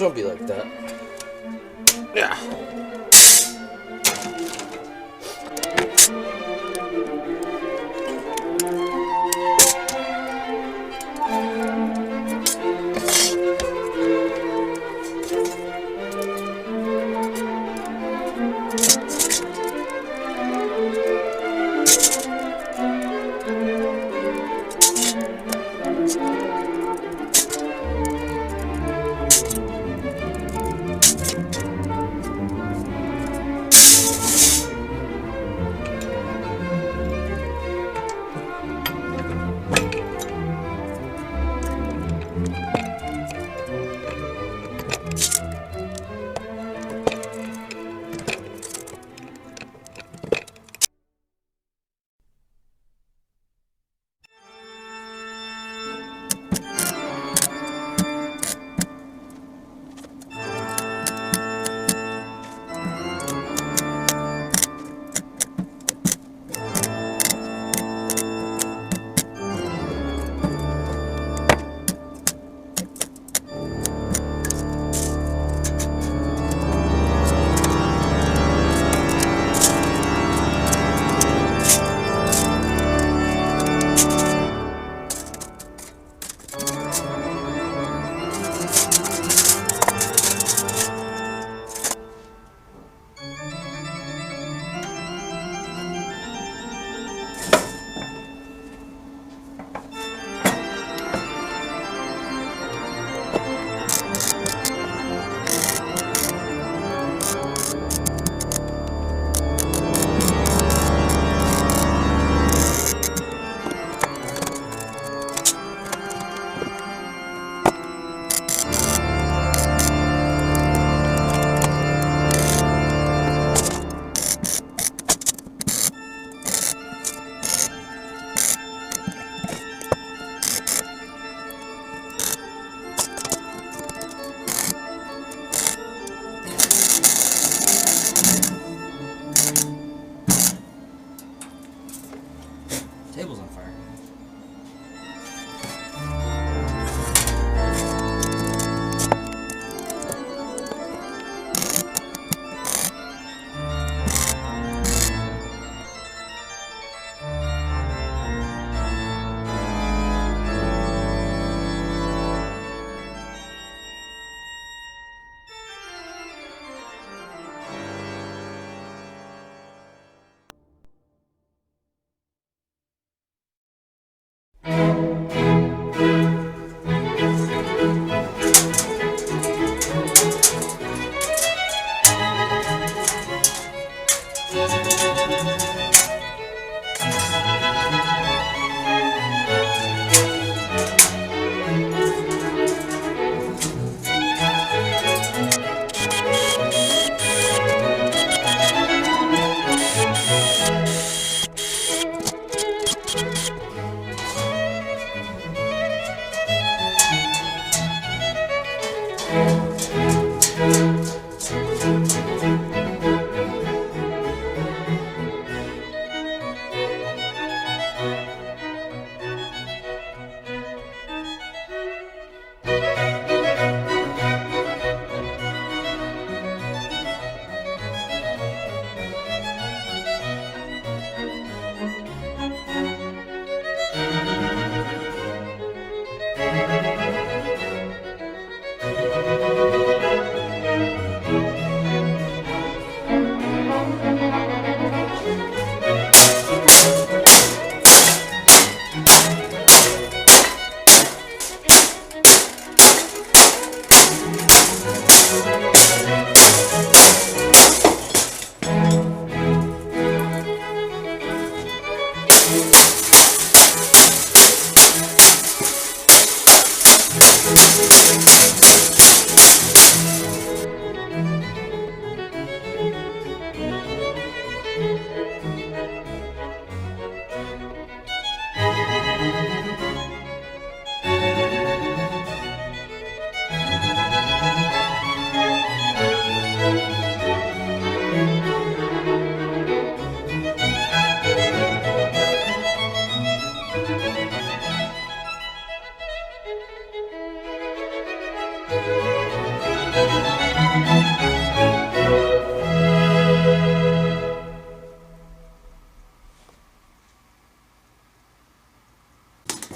Don't be like that. Yeah.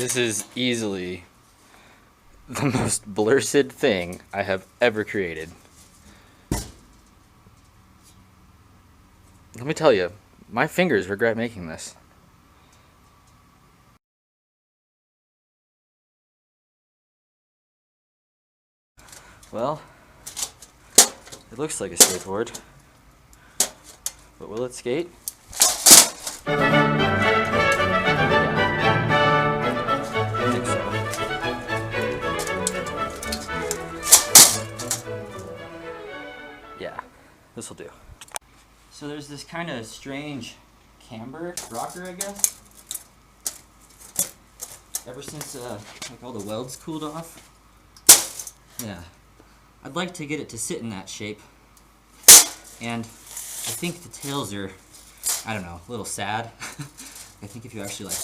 This is easily the most blurred thing I have ever created. Let me tell you, my fingers regret making this. Well, it looks like a skateboard, but will it skate? I think so. Yeah, this will do. So there's this kind of strange camber rocker, I guess. Ever since like all the welds cooled off. Yeah. I'd like to get it to sit in that shape, and I think the tails are, I don't know, a little sad. I think if you actually like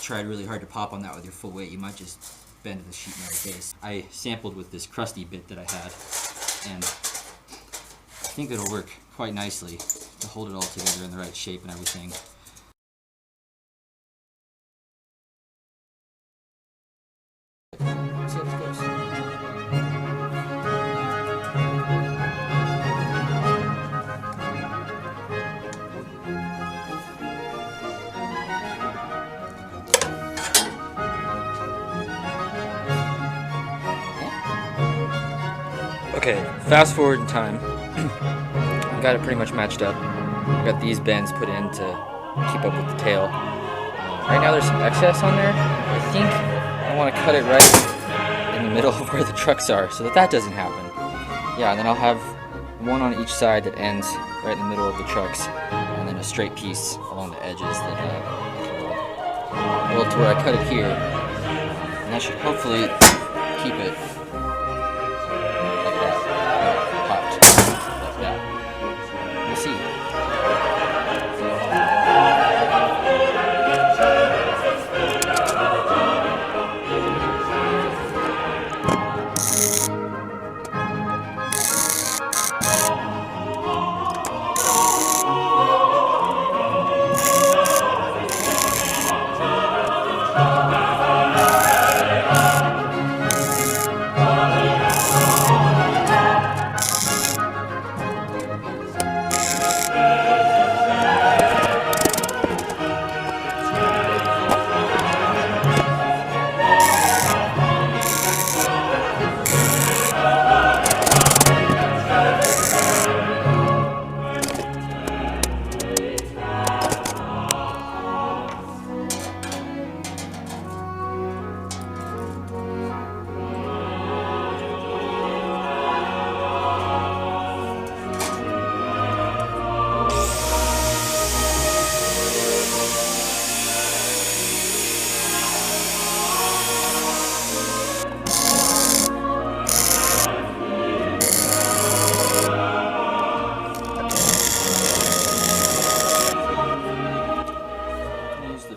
tried really hard to pop on that with your full weight, you might just bend the sheet metal base. I sampled with this crusty bit that I had, and I think it'll work quite nicely to hold it all together in the right shape and everything. Okay, fast forward in time. Got it pretty much matched up. Got these bends put in to keep up with the tail. Right now there's some excess on there. I think I want to cut it right in the middle of where the trucks are so that doesn't happen. Yeah, and then I'll have one on each side that ends right in the middle of the trucks, and then a straight piece along the edges that well, to where I cut it here, and that should hopefully keep it like that, popped like that. We'll see.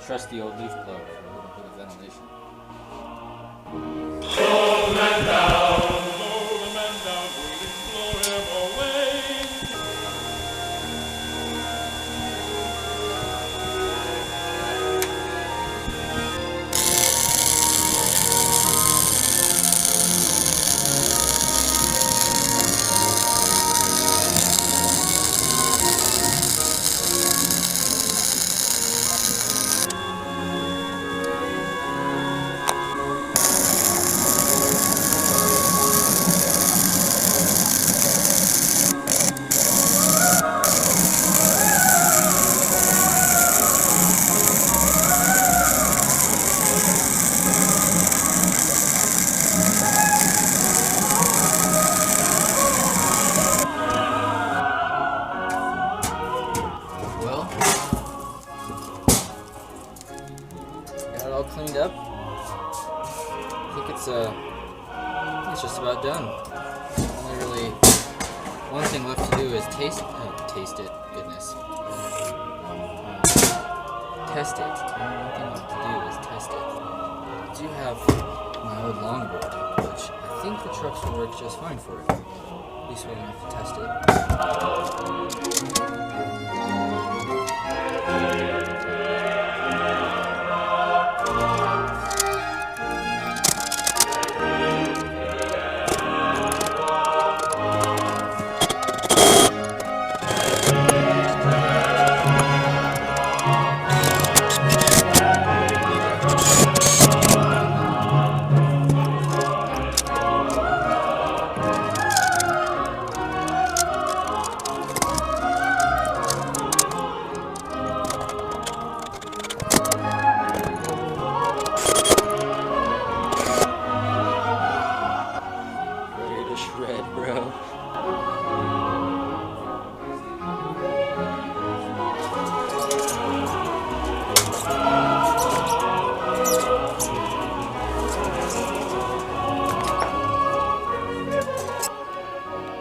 Trusty old leaf plug for a little bit of ventilation. Roll the man down, blow him away. Cleaned up. I think it's just about done. Only really one thing left to do is taste it. Goodness. Test it. One thing left to do is test it. I do have my old longboard, which I think the trucks will work just fine for it. At least we're gonna have to test it.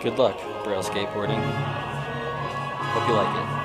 Good luck, Braille skateboarding. Hope you like it.